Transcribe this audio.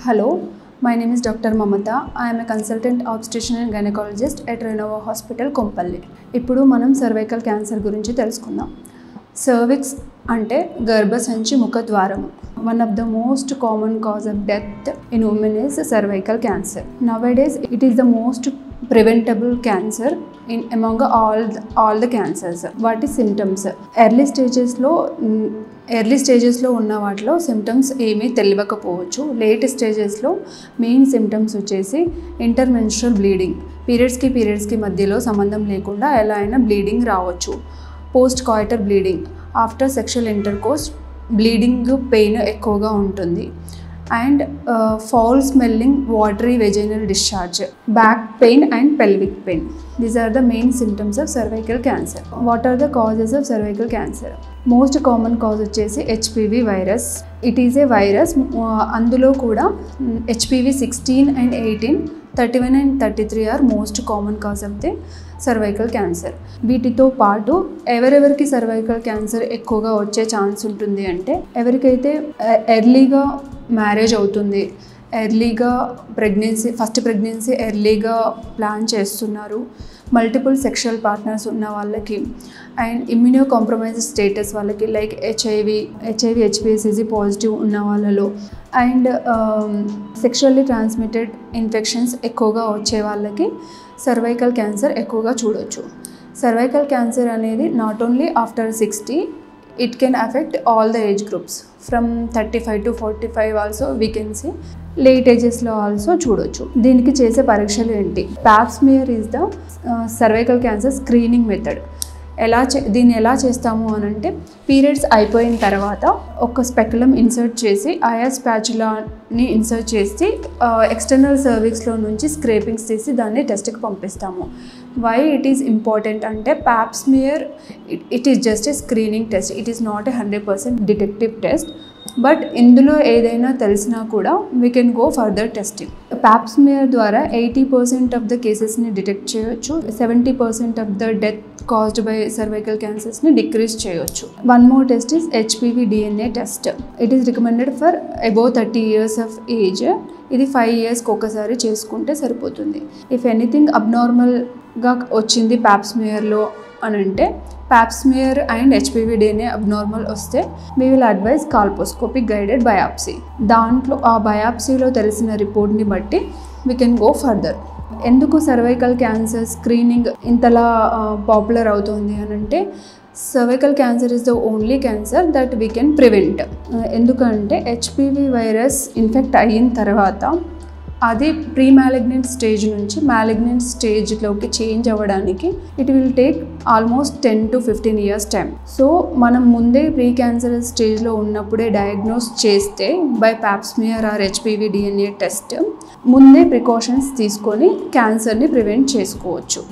Hello, my name is Dr. Mamata. I am a consultant obstetrician and gynecologist at Renova Hospital, Kompalli. ఇప్పుడు మనం cervical cancer గురించి తెలుసుకుందాం. Cervix అంటే గర్భసంచి ముఖద్వారం. One of the most common cause of death in women is cervical cancer. Nowadays, it is the most preventable cancer in among all the cancers. What is symptoms? Early stages లో ఉన్న వాటిలో symptoms ఏమీ తెలియకపోవచ్చు. Late స్టేజెస్లో main symptoms వచ్చేసి intermenstrual bleeding, పీరియడ్స్కి మధ్యలో సంబంధం లేకుండా ఎలా అయినా బ్లీడింగ్ రావచ్చు. Post coital bleeding, after sexual intercourse bleeding pain ఎక్కువగా ఉంటుంది. And foul smelling watery vaginal discharge, back pain and pelvic pain. These are the main symptoms of cervical cancer. What are the causes of cervical cancer? Most common cause వచ్చేసి HPV virus. It is a virus. అందులో కూడా HPV 16 and 18, 31 and 33 are most common cause of the cervical cancer. వీటితో పాటు ఎవరెవరికి cervical cancer ఎక్కువగా వచ్చే chance ఉంటుంది అంటే, ఎవరికైతే ఎర్లీగా మ్యారేజ్ అవుతుంది, ఎర్లీగా ఫస్ట్ ప్రెగ్నెన్సీ ఎర్లీగా ప్లాన్ చేస్తున్నారు, మల్టిపుల్ సెక్షువల్ పార్ట్నర్స్ ఉన్న వాళ్ళకి, అండ్ ఇమ్యూనో కాంప్రమైజ్ స్టేటస్ వాళ్ళకి, లైక్ హెచ్ఐవి హెచ్పిఎస్సి పాజిటివ్ ఉన్న వాళ్ళలో, అండ్ సెక్షువల్లీ ట్రాన్స్మిటెడ్ ఇన్ఫెక్షన్స్ ఎక్కువగా వచ్చే వాళ్ళకి సర్వైకల్ క్యాన్సర్ ఎక్కువగా చూడొచ్చు. సర్వైకల్ క్యాన్సర్ అనేది not only after 60, it can affect all the age groups from 35 to 45 also we can see. Late ఏజెస్లో ఆల్సో చూడొచ్చు. దీనికి చేసే పరీక్షలు ఏంటి? Pap smear is the cervical cancer screening method. దీన్ని ఎలా చేస్తాము అని అంటే, పీరియడ్స్ అయిపోయిన తర్వాత ఒక స్పెక్యులం ఇన్సర్ట్ చేసి, ఆయా స్పాచులాని ఇన్సర్ట్ చేసి ఎక్స్టర్నల్ సర్వీక్స్లో నుంచి స్క్రేపింగ్స్ తీసి దాన్ని టెస్ట్కి పంపిస్తాము. వై ఇట్ ఈస్ ఇంపార్టెంట్ అంటే, Pap smear it is just a screening test, it is not a 100% detective test. But ఇందులో ఏదైనా తెలిసినా కూడా we can go further testing. Pap smear ద్వారా 80% ఆఫ్ ద కేసెస్ని డిటెక్ట్ చేయొచ్చు, 70% of the death caused by cervical క్యాన్సర్స్ని decrease చేయొచ్చు. One more test is HPV DNA test. It is recommended for above 30 years of age. ఇది 5 yearsకి ఒకసారి చేసుకుంటే సరిపోతుంది. If anything అబ్నార్మల్గా వచ్చింది ప్యాప్ స్మియర్లో అని అంటే, Pap smear and HPV DNA abnormal వస్తే we will advise colposcopic guided biopsy. దాంట్లో ఆ బయాప్సీలో తెలిసిన రిపోర్ట్ని బట్టి వీ కెన్ గో ఫర్దర్. ఎందుకు సర్వైకల్ క్యాన్సర్ స్క్రీనింగ్ ఇంతలా పాపులర్ అవుతుంది అని అంటే, cervical cancer is the only cancer that we can prevent. ఎందుకంటే HPV వైరస్ ఇన్ఫెక్ట్ అయిన తర్వాత అది ప్రీ మ్యాలిగ్నెంట్ స్టేజ్ నుంచి మ్యాలిగ్నెంట్ స్టేజ్లోకి చేంజ్ అవ్వడానికి it will take almost 10 to 15 years time. So మనం ముందే ప్రీ క్యాన్సర్ స్టేజ్లో ఉన్నప్పుడే డయాగ్నోస్ చేస్తే by pap smear or HPV DNA test, ముందే ప్రికాషన్స్ తీసుకొని క్యాన్సర్ని ప్రివెంట్ చేసుకోవచ్చు.